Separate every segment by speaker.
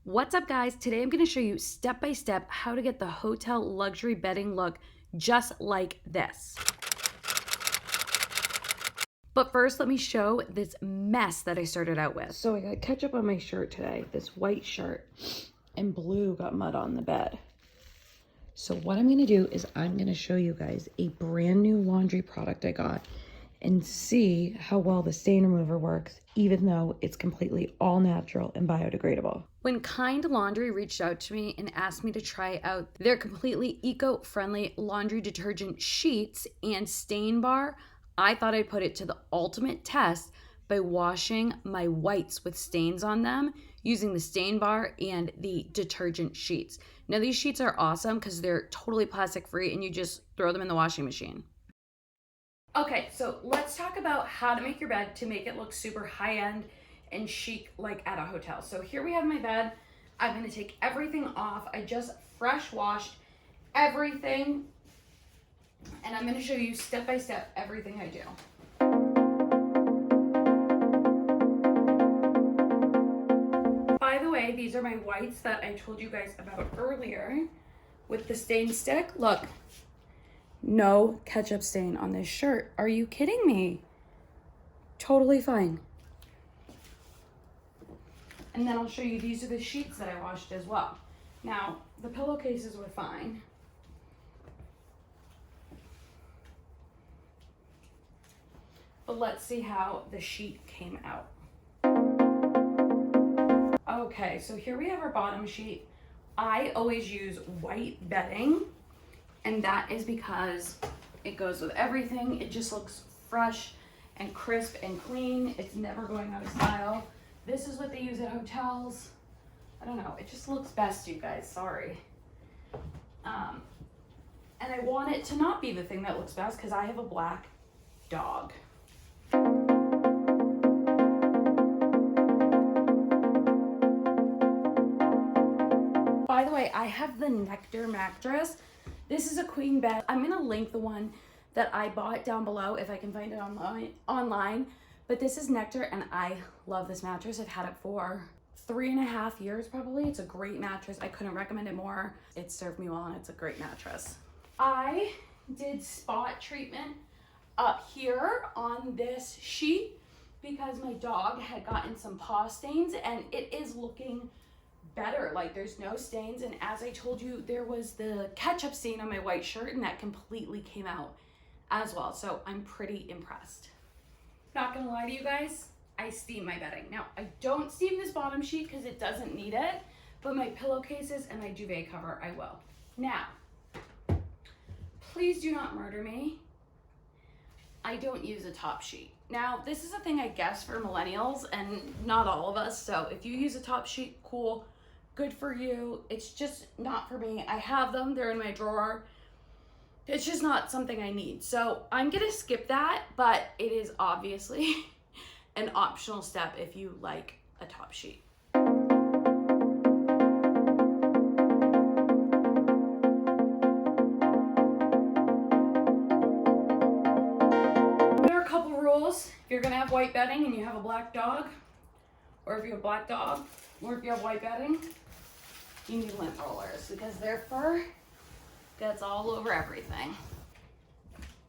Speaker 1: What's up, guys? Today I'm going to show you step by step how to get the hotel luxury bedding look just like this. But first, let me show this mess that I started out with. So I got ketchup on my shirt today, this white shirt, and blue got mud on the bed. So what I'm going to do is I'm going to show you guys a brand new laundry product I got and see how well the stain remover works, even though it's completely all natural and biodegradable. When Kind Laundry reached out to me and asked me to try out their completely eco-friendly laundry detergent sheets and stain bar, I thought I'd put it to the ultimate test by washing my whites with stains on them using the stain bar and the detergent sheets. Now these sheets are awesome because they're totally plastic free and you just throw them in the washing machine. Okay, so let's talk about how to make your bed to make it look super high-end and chic like at a hotel. So here we have my bed. I'm gonna take everything off. I just fresh washed everything and I'm gonna show you step by step everything I do. By the way, these are my whites that I told you guys about earlier with the stain stick. Look. No ketchup stain on this shirt. Are you kidding me? Totally fine. And then I'll show you, these are the sheets that I washed as well. Now, the pillowcases were fine. But let's see how the sheet came out. Okay, so here we have our bottom sheet. I always use white bedding. And that is because it goes with everything. It just looks fresh and crisp and clean. It's never going out of style. This is what they use at hotels. I don't know, it just looks best, you guys, sorry. And I want it to not be the thing that looks best because I have a black dog. By the way, I have the Nectar mattress. This is a queen bed. I'm gonna link the one that I bought down below if I can find it online. But this is Nectar and I love this mattress. I've had it for 3.5 years probably. It's a great mattress. I couldn't recommend it more. It served me well and it's a great mattress. I did spot treatment up here on this sheet because my dog had gotten some paw stains and it is looking better. Like there's no stains, and as I told you, there was the ketchup stain on my white shirt and that completely came out as well, so I'm pretty impressed. Not gonna lie to you guys, I steam my bedding. Now I don't steam this bottom sheet because it doesn't need it, but my pillowcases and my duvet cover I will. Now please do not murder me, I don't use a top sheet. Now this is a thing I guess for millennials and not all of us, so if you use a top sheet, cool, good for you. It's just not for me. I have them, they're in my drawer. It's just not something I need. So I'm gonna skip that, but it is obviously an optional step if you like a top sheet. There are a couple rules. If you're gonna have white bedding and you have a black dog, or if you have a black dog, or if you have white bedding, you need lint rollers because their fur gets all over everything.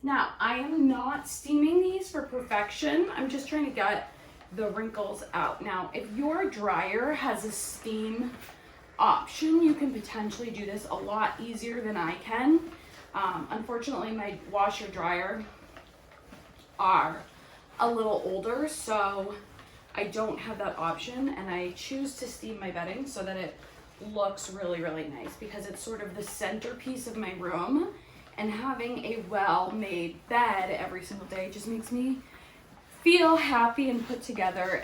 Speaker 1: Now, I am not steaming these for perfection. I'm just trying to get the wrinkles out. Now, if your dryer has a steam option, you can potentially do this a lot easier than I can. Unfortunately, my washer dryer are a little older, so I don't have that option, and I choose to steam my bedding so that it looks really, really nice because it's sort of the centerpiece of my room, and having a well-made bed every single day just makes me feel happy and put together.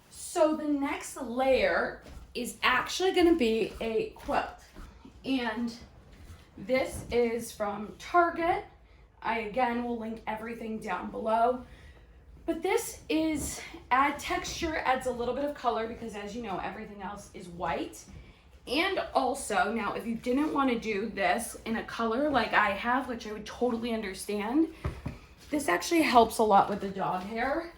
Speaker 1: So the next layer is actually going to be a quilt, and this is from Target. I again will link everything down below. But this is texture, adds a little bit of color because as you know, everything else is white. And also, now if you didn't want to do this in a color like I have, which I would totally understand, this actually helps a lot with the dog hair.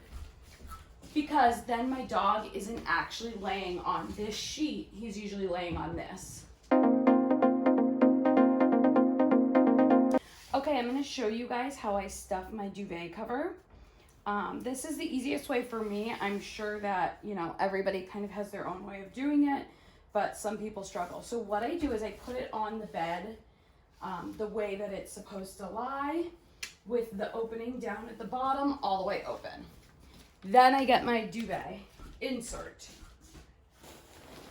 Speaker 1: because then my dog isn't actually laying on this sheet. He's usually laying on this. Okay, I'm gonna show you guys how I stuff my duvet cover. This is the easiest way for me. I'm sure that, you know, everybody kind of has their own way of doing it, but some people struggle. So what I do is I put it on the bed the way that it's supposed to lie, with the opening down at the bottom all the way open. Then I get my duvet insert.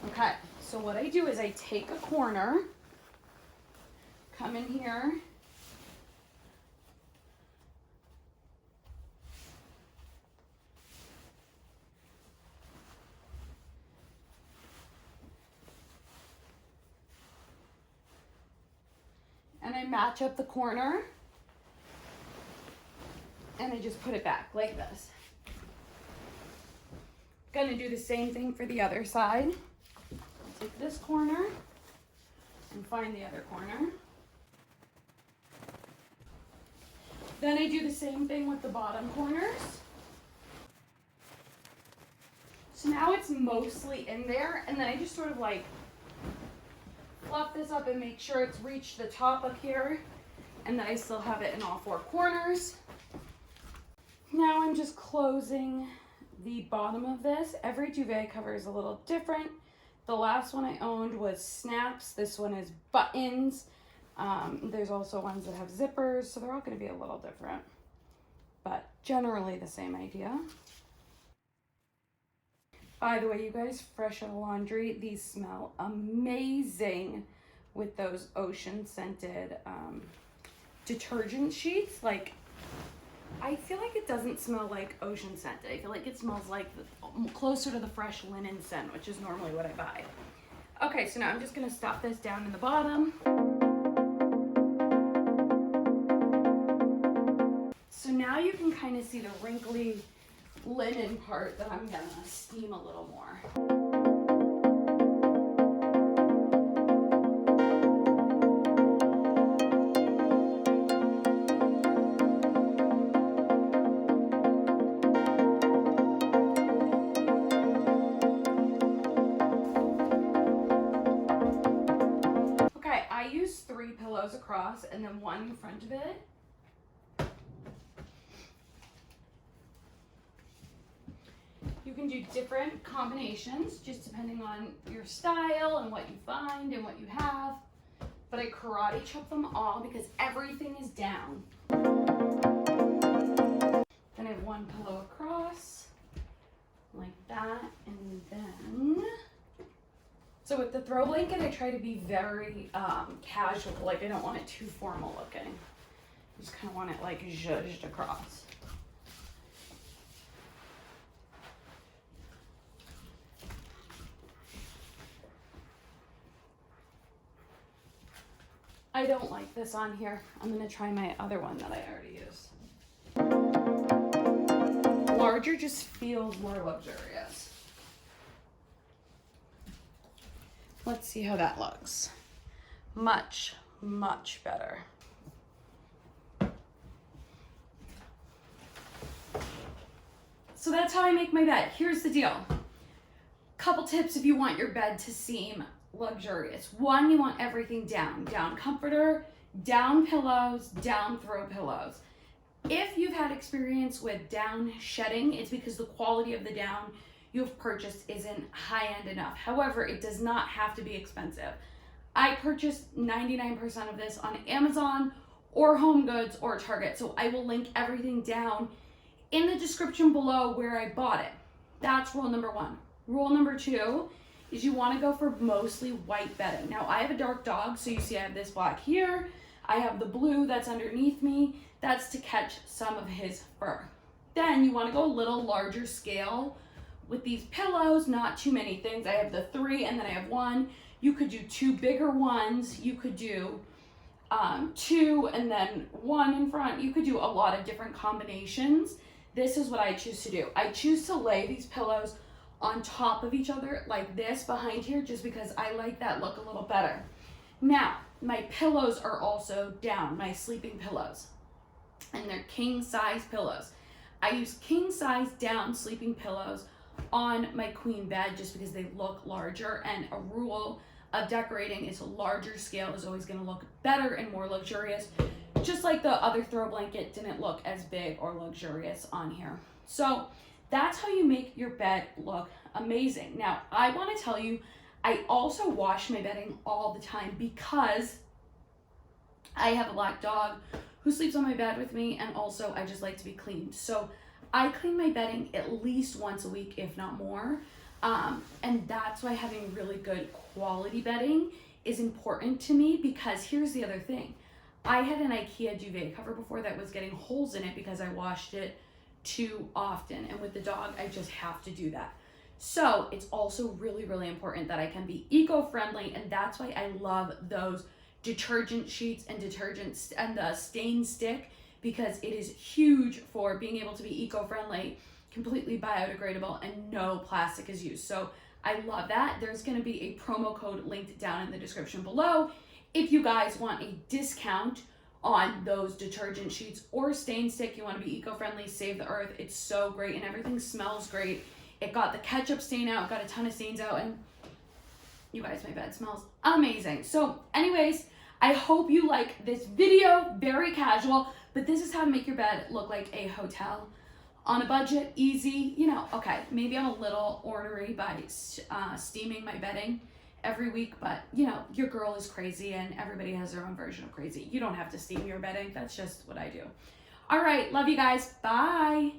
Speaker 1: Okay, so what I do is I take a corner, come in here, and I match up the corner, and I just put it back like this. Gonna do the same thing for the other side. Take this corner and find the other corner. Then I do the same thing with the bottom corners. So now it's mostly in there, and then I just sort of like fluff this up and make sure it's reached the top up here, and then I still have it in all four corners. Now I'm just closing the bottom of this. Every duvet cover is a little different. The last one I owned was snaps. This one is buttons. There's also ones that have zippers, so they're all going to be a little different, but generally the same idea. By the way, you guys, fresh out of laundry, these smell amazing with those ocean scented detergent sheets. Like, I feel like it doesn't smell like ocean scented. I feel like it smells like closer to the fresh linen scent, which is normally what I buy. Okay, so now I'm just gonna stuff this down in the bottom. So now you can kind of see the wrinkly linen part that I'm gonna steam a little more. Okay, I use 3 pillows across and then one in front of it. You can do different combinations just depending on your style and what you find and what you have. But I karate chop them all because everything is down. Then I have one pillow across, like that, and then... So with the throw blanket, I try to be very casual. Like, I don't want it too formal looking. I just kind of want it like zhuzhed across. I don't like this on here. I'm gonna try my other one that I already used. Larger just feels more luxurious. Let's see how that looks. Much, much better. So that's how I make my bed. Here's the deal. Couple tips if you want your bed to seem luxurious. One, you want everything down. Down comforter, down pillows, down throw pillows. If you've had experience with down shedding, it's because the quality of the down you've purchased isn't high-end enough. However, it does not have to be expensive. I purchased 99% of this on Amazon or Home Goods or Target, so I will link everything down in the description below where I bought it. That's rule number 1. Rule number 2 is you want to go for mostly white bedding. Now, I have a dark dog, so you see I have this black here. I have the blue that's underneath me. That's to catch some of his fur. Then you want to go a little larger scale with these pillows, not too many things. I have the 3 and then I have 1. You could do 2 bigger ones. You could do 2 and then 1 in front. You could do a lot of different combinations. This is what I choose to do. I choose to lay these pillows on top of each other like this behind here, just because I like that look a little better. Now, my pillows are also down, my sleeping pillows, and they're king size pillows. I use king size down sleeping pillows on my queen bed just because they look larger, and a rule of decorating is a larger scale is always going to look better and more luxurious, just like the other throw blanket didn't look as big or luxurious on here. So that's how you make your bed look amazing. Now, I want to tell you, I also wash my bedding all the time because I have a black dog who sleeps on my bed with me, and also I just like to be cleaned. So I clean my bedding at least once a week, if not more. And that's why having really good quality bedding is important to me, because here's the other thing. I had an IKEA duvet cover before that was getting holes in it because I washed it too often. And with the dog, I just have to do that. So it's also really, really important that I can be eco-friendly. And that's why I love those detergent sheets and detergents and the stain stick, because it is huge for being able to be eco-friendly, completely biodegradable, and no plastic is used. So I love that. There's going to be a promo code linked down in the description below if you guys want a discount on those detergent sheets or stain stick. You want to be eco-friendly, save the earth. It's so great, and everything smells great. It got the ketchup stain out, got a ton of stains out, and you guys, my bed smells amazing. So anyways, I hope you like this video. Very casual, but this is how to make your bed look like a hotel on a budget, easy. You know, okay, maybe I'm a little ornery by steaming my bedding every week, but you know, your girl is crazy and everybody has their own version of crazy. You don't have to steam your bedding. That's just what I do. All right, love you guys. Bye.